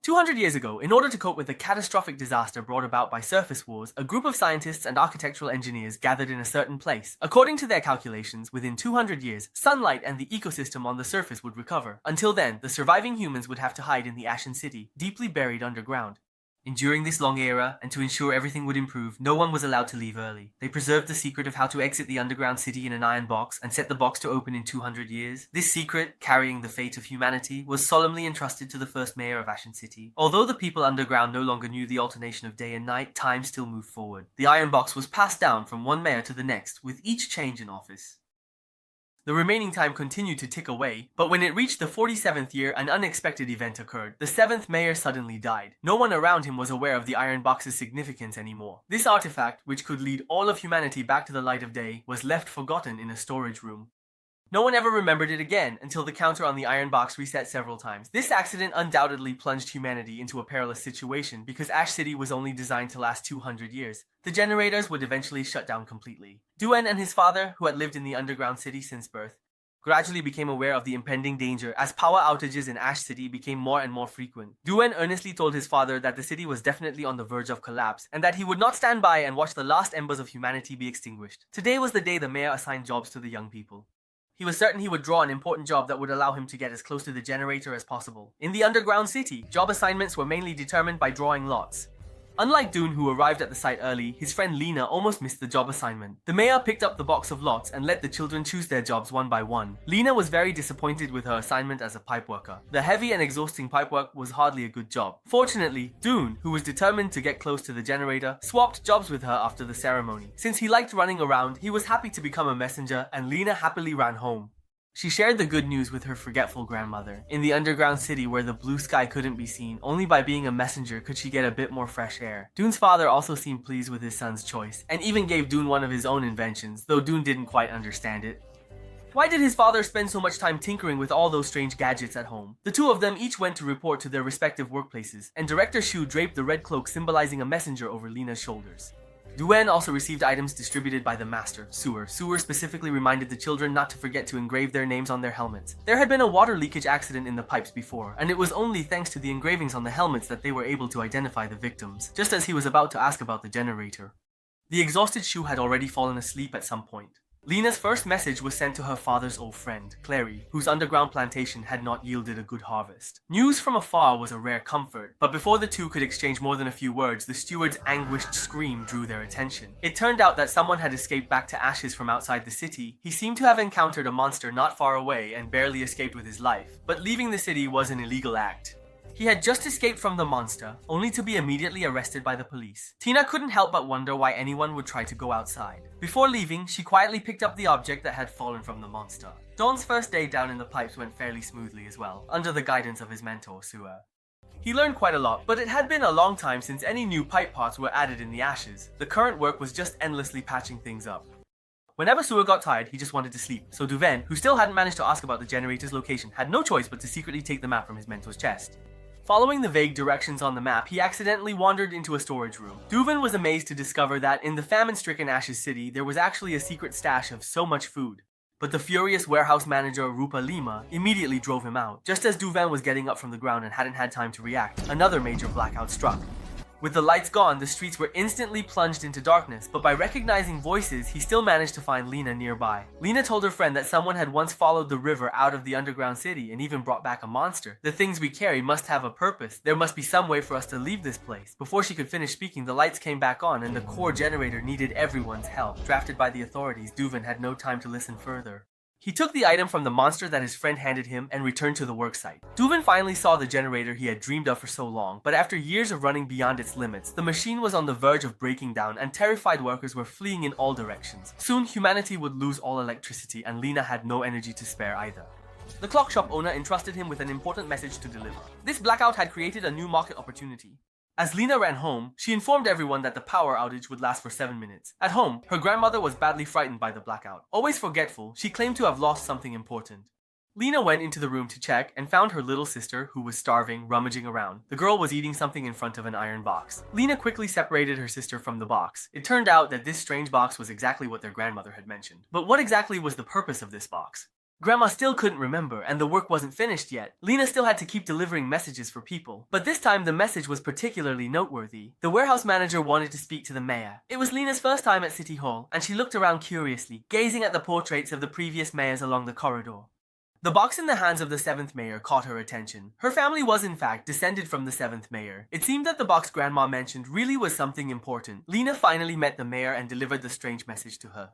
200 years ago, in order to cope with the catastrophic disaster brought about by surface wars, a group of scientists and architectural engineers gathered in a certain place. According to their calculations, within 200 years, sunlight and the ecosystem on the surface would recover. Until then, the surviving humans would have to hide in the Ashen City, deeply buried underground. Enduring this long era, and to ensure everything would improve, no one was allowed to leave early. They preserved the secret of how to exit the underground city in an iron box and set the box to open in 200 years. This secret, carrying the fate of humanity, was solemnly entrusted to the first mayor of Ashen City. Although the people underground no longer knew the alternation of day and night, time still moved forward. The iron box was passed down from one mayor to the next, with each change in office. The remaining time continued to tick away, but when it reached the 47th year, an unexpected event occurred. The 7th mayor suddenly died. No one around him was aware of the iron box's significance anymore. This artifact, which could lead all of humanity back to the light of day, was left forgotten in a storage room. No one ever remembered it again until the counter on the iron box reset several times. This accident undoubtedly plunged humanity into a perilous situation because Ash City was only designed to last 200 years. The generators would eventually shut down completely. Duen and his father, who had lived in the underground city since birth, gradually became aware of the impending danger as power outages in Ash City became more and more frequent. Duen earnestly told his father that the city was definitely on the verge of collapse and that he would not stand by and watch the last embers of humanity be extinguished. Today was the day the mayor assigned jobs to the young people. He was certain he would draw an important job that would allow him to get as close to the generator as possible. In the underground city, job assignments were mainly determined by drawing lots. Unlike Dune, who arrived at the site early, his friend Lena almost missed the job assignment. The mayor picked up the box of lots and let the children choose their jobs one by one. Lena was very disappointed with her assignment as a pipe worker. The heavy and exhausting pipe work was hardly a good job. Fortunately, Dune, who was determined to get close to the generator, swapped jobs with her after the ceremony. Since he liked running around, he was happy to become a messenger, and Lena happily ran home. She shared the good news with her forgetful grandmother. In the underground city where the blue sky couldn't be seen, only by being a messenger could she get a bit more fresh air. Dune's father also seemed pleased with his son's choice, and even gave Dune one of his own inventions, though Dune didn't quite understand it. Why did his father spend so much time tinkering with all those strange gadgets at home? The two of them each went to report to their respective workplaces, and Director Shu draped the red cloak symbolizing a messenger over Lena's shoulders. Duen also received items distributed by the master, Sewer. Sewer specifically reminded the children not to forget to engrave their names on their helmets. There had been a water leakage accident in the pipes before, and it was only thanks to the engravings on the helmets that they were able to identify the victims, just as he was about to ask about the generator. The exhausted Shu had already fallen asleep at some point. Lena's first message was sent to her father's old friend, Clary, whose underground plantation had not yielded a good harvest. News from afar was a rare comfort, but before the two could exchange more than a few words, the steward's anguished scream drew their attention. It turned out that someone had escaped back to Ashes from outside the city. He seemed to have encountered a monster not far away and barely escaped with his life, but leaving the city was an illegal act. He had just escaped from the monster, only to be immediately arrested by the police. Tina couldn't help but wonder why anyone would try to go outside. Before leaving, she quietly picked up the object that had fallen from the monster. Dawn's first day down in the pipes went fairly smoothly as well, under the guidance of his mentor, Sua. He learned quite a lot, but it had been a long time since any new pipe parts were added in the Ashes. The current work was just endlessly patching things up. Whenever Sua got tired, he just wanted to sleep, so Duven, who still hadn't managed to ask about the generator's location, had no choice but to secretly take the map from his mentor's chest. Following the vague directions on the map, he accidentally wandered into a storage room. Duven was amazed to discover that in the famine-stricken Ashes City, there was actually a secret stash of so much food. But the furious warehouse manager Rupa Lima immediately drove him out. Just as Duven was getting up from the ground and hadn't had time to react, another major blackout struck. With the lights gone, the streets were instantly plunged into darkness, but by recognizing voices, he still managed to find Lena nearby. Lena told her friend that someone had once followed the river out of the underground city and even brought back a monster. The things we carry must have a purpose. There must be some way for us to leave this place. Before she could finish speaking, the lights came back on and the core generator needed everyone's help. Drafted by the authorities, Duven had no time to listen further. He took the item from the monster that his friend handed him and returned to the worksite. Duven finally saw the generator he had dreamed of for so long, but after years of running beyond its limits, the machine was on the verge of breaking down and terrified workers were fleeing in all directions. Soon, humanity would lose all electricity and Lena had no energy to spare either. The clock shop owner entrusted him with an important message to deliver. This blackout had created a new market opportunity. As Lena ran home, she informed everyone that the power outage would last for 7 minutes. At home, her grandmother was badly frightened by the blackout. Always forgetful, she claimed to have lost something important. Lena went into the room to check and found her little sister, who was starving, rummaging around. The girl was eating something in front of an iron box. Lena quickly separated her sister from the box. It turned out that this strange box was exactly what their grandmother had mentioned. But what exactly was the purpose of this box? Grandma still couldn't remember, and the work wasn't finished yet. Lena still had to keep delivering messages for people. But this time, the message was particularly noteworthy. The warehouse manager wanted to speak to the mayor. It was Lena's first time at City Hall, and she looked around curiously, gazing at the portraits of the previous mayors along the corridor. The box in the hands of the 7th mayor caught her attention. Her family was in fact descended from the 7th mayor. It seemed that the box Grandma mentioned really was something important. Lena finally met the mayor and delivered the strange message to her.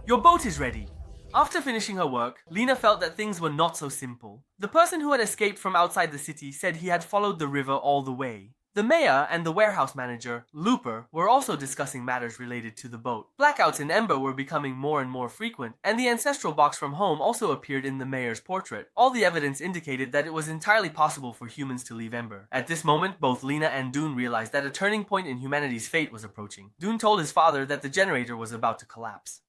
"Your boat is ready." After finishing her work, Lena felt that things were not so simple. The person who had escaped from outside the city said he had followed the river all the way. The mayor and the warehouse manager, Looper, were also discussing matters related to the boat. Blackouts in Ember were becoming more and more frequent, and the ancestral box from home also appeared in the mayor's portrait. All the evidence indicated that it was entirely possible for humans to leave Ember. At this moment, both Lena and Dune realized that a turning point in humanity's fate was approaching. Dune told his father that the generator was about to collapse.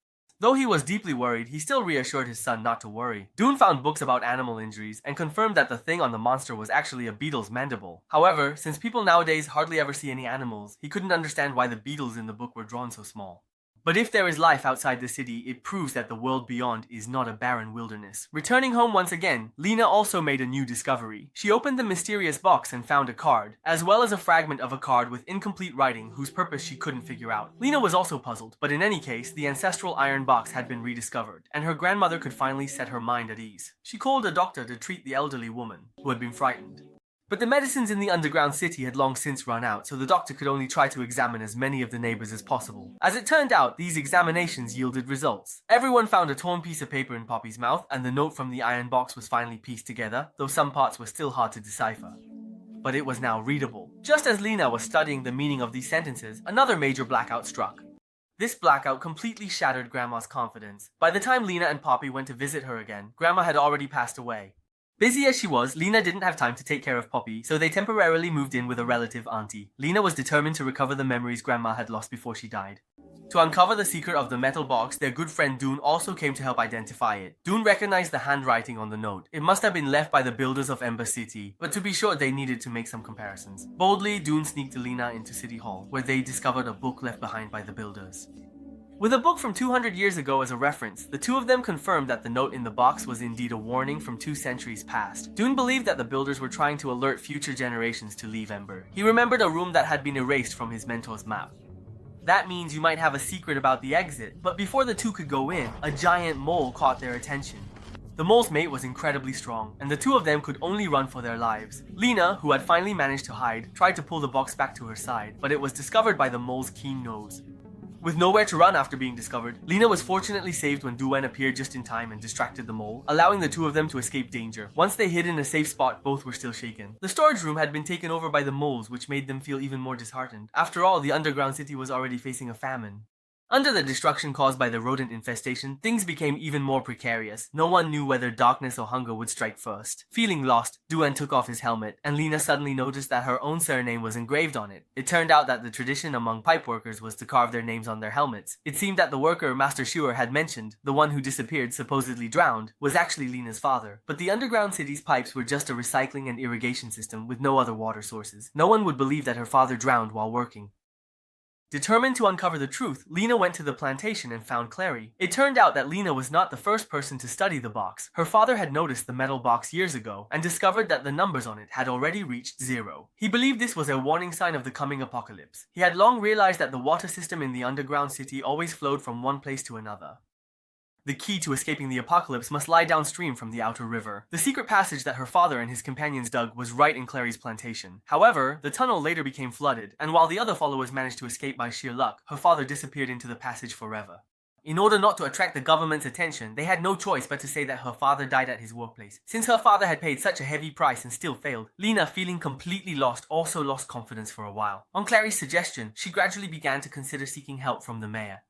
Though he was deeply worried, he still reassured his son not to worry. Dune found books about animal injuries and confirmed that the thing on the monster was actually a beetle's mandible. However, since people nowadays hardly ever see any animals, he couldn't understand why the beetles in the book were drawn so small. But if there is life outside the city, it proves that the world beyond is not a barren wilderness. Returning home once again, Lena also made a new discovery. She opened the mysterious box and found a card, as well as a fragment of a card with incomplete writing whose purpose she couldn't figure out. Lena was also puzzled, but in any case, the ancestral iron box had been rediscovered, and her grandmother could finally set her mind at ease. She called a doctor to treat the elderly woman, who had been frightened. But the medicines in the underground city had long since run out, so the doctor could only try to examine as many of the neighbors as possible. As it turned out, these examinations yielded results. Everyone found a torn piece of paper in Poppy's mouth, and the note from the iron box was finally pieced together, though some parts were still hard to decipher. But it was now readable. Just as Lena was studying the meaning of these sentences, another major blackout struck. This blackout completely shattered Grandma's confidence. By the time Lena and Poppy went to visit her again, Grandma had already passed away. Busy as she was, Lena didn't have time to take care of Poppy, so they temporarily moved in with a relative auntie. Lena was determined to recover the memories Grandma had lost before she died. To uncover the secret of the metal box, their good friend Dune also came to help identify it. Dune recognized the handwriting on the note. It must have been left by the builders of Ember City, but to be sure they needed to make some comparisons. Boldly, Dune sneaked Lena into City Hall, where they discovered a book left behind by the builders. With a book from 200 years ago as a reference, the two of them confirmed that the note in the box was indeed a warning from 2 centuries past. Dune believed that the builders were trying to alert future generations to leave Ember. He remembered a room that had been erased from his mentor's map. That means you might have a secret about the exit, but before the two could go in, a giant mole caught their attention. The mole's mate was incredibly strong, and the two of them could only run for their lives. Lena, who had finally managed to hide, tried to pull the box back to her side, but it was discovered by the mole's keen nose. With nowhere to run after being discovered, Lena was fortunately saved when Duen appeared just in time and distracted the mole, allowing the two of them to escape danger. Once they hid in a safe spot, both were still shaken. The storage room had been taken over by the moles, which made them feel even more disheartened. After all, the underground city was already facing a famine. Under the destruction caused by the rodent infestation, things became even more precarious. No one knew whether darkness or hunger would strike first. Feeling lost, Duen took off his helmet, and Lena suddenly noticed that her own surname was engraved on it. It turned out that the tradition among pipe workers was to carve their names on their helmets. It seemed that the worker Master Schuer had mentioned, the one who disappeared, supposedly drowned, was actually Lena's father. But the underground city's pipes were just a recycling and irrigation system with no other water sources. No one would believe that her father drowned while working. Determined to uncover the truth, Lena went to the plantation and found Clary. It turned out that Lena was not the first person to study the box. Her father had noticed the metal box years ago and discovered that the numbers on it had already reached 0. He believed this was a warning sign of the coming apocalypse. He had long realized that the water system in the underground city always flowed from one place to another. The key to escaping the apocalypse must lie downstream from the outer river. The secret passage that her father and his companions dug was right in Clary's plantation. However, the tunnel later became flooded, and while the other followers managed to escape by sheer luck, her father disappeared into the passage forever. In order not to attract the government's attention, they had no choice but to say that her father died at his workplace. Since her father had paid such a heavy price and still failed, Lena, feeling completely lost, also lost confidence for a while. On Clary's suggestion, she gradually began to consider seeking help from the mayor.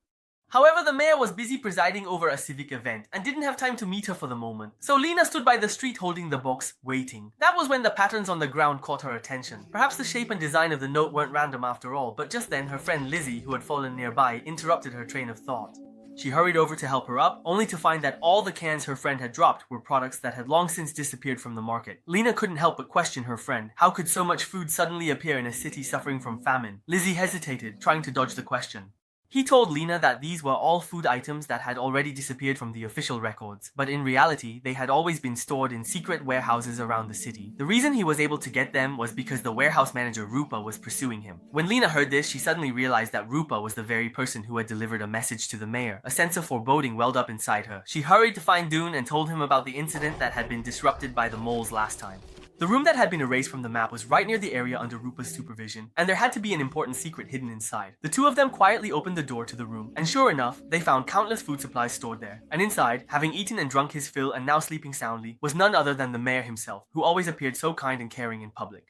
However, the mayor was busy presiding over a civic event and didn't have time to meet her for the moment. So Lena stood by the street holding the box, waiting. That was when the patterns on the ground caught her attention. Perhaps the shape and design of the note weren't random after all, but just then her friend Lizzie, who had fallen nearby, interrupted her train of thought. She hurried over to help her up, only to find that all the cans her friend had dropped were products that had long since disappeared from the market. Lena couldn't help but question her friend. How could so much food suddenly appear in a city suffering from famine? Lizzie hesitated, trying to dodge the question. He told Lena that these were all food items that had already disappeared from the official records, but in reality, they had always been stored in secret warehouses around the city. The reason he was able to get them was because the warehouse manager Rupa was pursuing him. When Lena heard this, she suddenly realized that Rupa was the very person who had delivered a message to the mayor. A sense of foreboding welled up inside her. She hurried to find Dune and told him about the incident that had been disrupted by the moles last time. The room that had been erased from the map was right near the area under Rupa's supervision, and there had to be an important secret hidden inside. The two of them quietly opened the door to the room, and sure enough, they found countless food supplies stored there. And inside, having eaten and drunk his fill and now sleeping soundly, was none other than the mayor himself, who always appeared so kind and caring in public.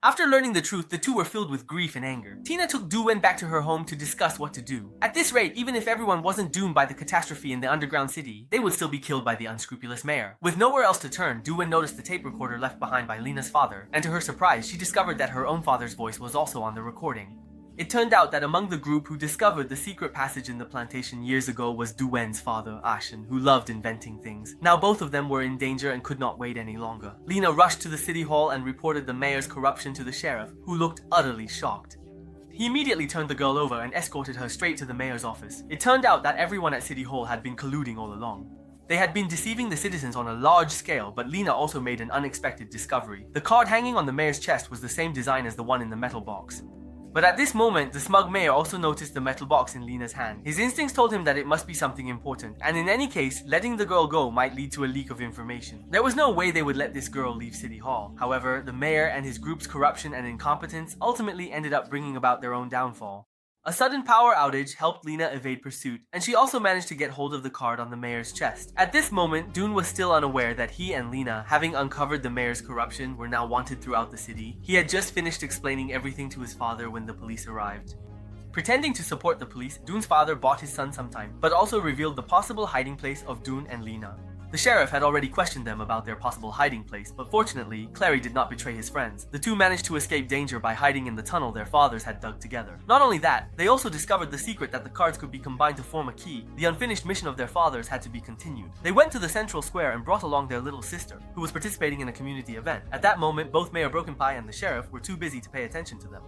After learning the truth, the two were filled with grief and anger. Tina took Du-Wen back to her home to discuss what to do. At this rate, even if everyone wasn't doomed by the catastrophe in the underground city, they would still be killed by the unscrupulous mayor. With nowhere else to turn, Du-Wen noticed the tape recorder left behind by Lena's father, and to her surprise, she discovered that her own father's voice was also on the recording. It turned out that among the group who discovered the secret passage in the plantation years ago was Du-Wen's father, Ashen, who loved inventing things. Now both of them were in danger and could not wait any longer. Lena rushed to the city hall and reported the mayor's corruption to the sheriff, who looked utterly shocked. He immediately turned the girl over and escorted her straight to the mayor's office. It turned out that everyone at City Hall had been colluding all along. They had been deceiving the citizens on a large scale, but Lena also made an unexpected discovery. The card hanging on the mayor's chest was the same design as the one in the metal box. But at this moment, the smug mayor also noticed the metal box in Lena's hand. His instincts told him that it must be something important, and in any case, letting the girl go might lead to a leak of information. There was no way they would let this girl leave City Hall. However, the mayor and his group's corruption and incompetence ultimately ended up bringing about their own downfall. A sudden power outage helped Lena evade pursuit, and she also managed to get hold of the card on the mayor's chest. At this moment, Dune was still unaware that he and Lena, having uncovered the mayor's corruption, were now wanted throughout the city. He had just finished explaining everything to his father when the police arrived. Pretending to support the police, Dune's father bought his son some time, but also revealed the possible hiding place of Dune and Lena. The sheriff had already questioned them about their possible hiding place, but fortunately, Clary did not betray his friends. The two managed to escape danger by hiding in the tunnel their fathers had dug together. Not only that, they also discovered the secret that the cards could be combined to form a key. The unfinished mission of their fathers had to be continued. They went to the central square and brought along their little sister, who was participating in a community event. At that moment, both Mayor Broken Pie and the sheriff were too busy to pay attention to them.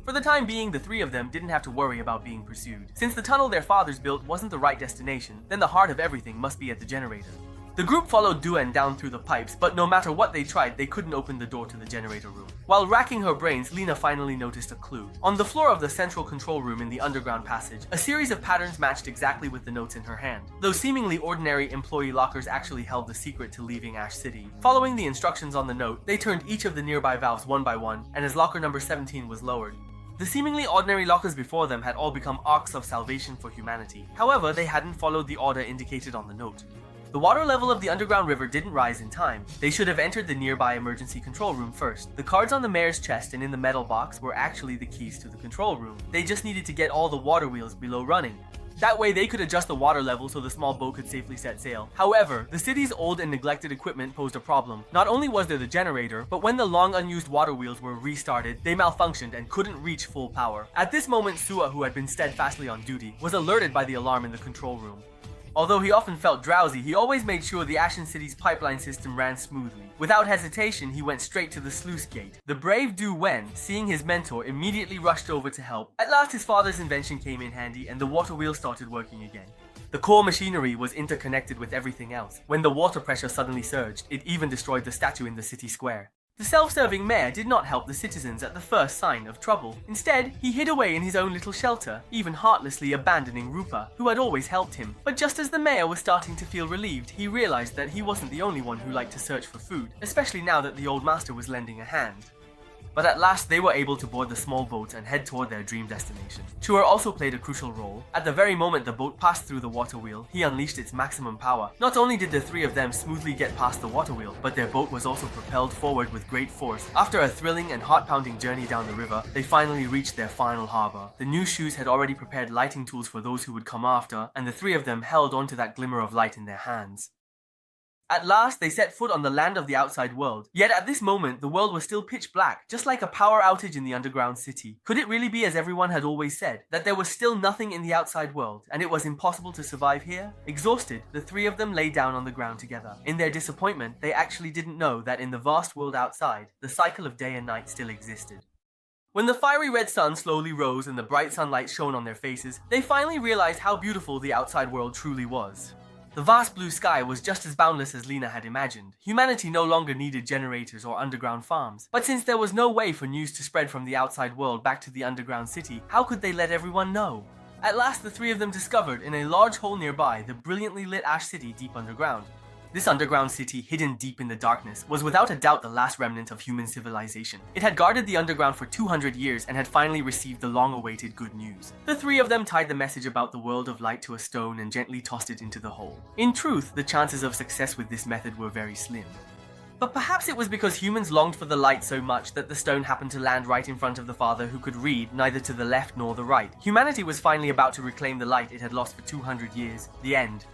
For the time being, the three of them didn't have to worry about being pursued. Since the tunnel their fathers built wasn't the right destination, then the heart of everything must be at the generator. The group followed Du-Wen down through the pipes, but no matter what they tried, they couldn't open the door to the generator room. While racking her brains, Lena finally noticed a clue. On the floor of the central control room in the underground passage, a series of patterns matched exactly with the notes in her hand. Those seemingly ordinary employee lockers actually held the secret to leaving Ash City. Following the instructions on the note, they turned each of the nearby valves one by one, and as locker number 17 was lowered, the seemingly ordinary lockers before them had all become arcs of salvation for humanity. However, they hadn't followed the order indicated on the note. The water level of the underground river didn't rise in time. They should have entered the nearby emergency control room first. The cards on the mayor's chest and in the metal box were actually the keys to the control room. They just needed to get all the water wheels below running. That way they could adjust the water level so the small boat could safely set sail. However, the city's old and neglected equipment posed a problem. Not only was there the generator, but when the long unused water wheels were restarted, they malfunctioned and couldn't reach full power. At this moment, Sua, who had been steadfastly on duty, was alerted by the alarm in the control room. Although he often felt drowsy, he always made sure the Ashen City's pipeline system ran smoothly. Without hesitation, he went straight to the sluice gate. The brave Du-Wen, seeing his mentor, immediately rushed over to help. At last his father's invention came in handy and the water wheel started working again. The core machinery was interconnected with everything else. When the water pressure suddenly surged, it even destroyed the statue in the city square. The self-serving mayor did not help the citizens at the first sign of trouble. Instead, he hid away in his own little shelter, even heartlessly abandoning Rupa, who had always helped him. But just as the mayor was starting to feel relieved, he realized that he wasn't the only one who liked to search for food, especially now that the old master was lending a hand. But at last they were able to board the small boat and head toward their dream destination. Chua also played a crucial role. At the very moment the boat passed through the water wheel, he unleashed its maximum power. Not only did the three of them smoothly get past the water wheel, but their boat was also propelled forward with great force. After a thrilling and heart-pounding journey down the river, they finally reached their final harbor. The new shoes had already prepared lighting tools for those who would come after, and the three of them held onto that glimmer of light in their hands. At last, they set foot on the land of the outside world. Yet at this moment, the world was still pitch black, just like a power outage in the underground city. Could it really be as everyone had always said, that there was still nothing in the outside world, and it was impossible to survive here? Exhausted, the three of them lay down on the ground together. In their disappointment, they actually didn't know that in the vast world outside, the cycle of day and night still existed. When the fiery red sun slowly rose and the bright sunlight shone on their faces, they finally realized how beautiful the outside world truly was. The vast blue sky was just as boundless as Lena had imagined. Humanity no longer needed generators or underground farms. But since there was no way for news to spread from the outside world back to the underground city, how could they let everyone know? At last, the three of them discovered, in a large hole nearby, the brilliantly lit Ash City deep underground. This underground city, hidden deep in the darkness, was without a doubt the last remnant of human civilization. It had guarded the underground for 200 years and had finally received the long-awaited good news. The three of them tied the message about the world of light to a stone and gently tossed it into the hole. In truth, the chances of success with this method were very slim. But perhaps it was because humans longed for the light so much that the stone happened to land right in front of the father, who could read neither to the left nor the right. Humanity was finally about to reclaim the light it had lost for 200 years. The end.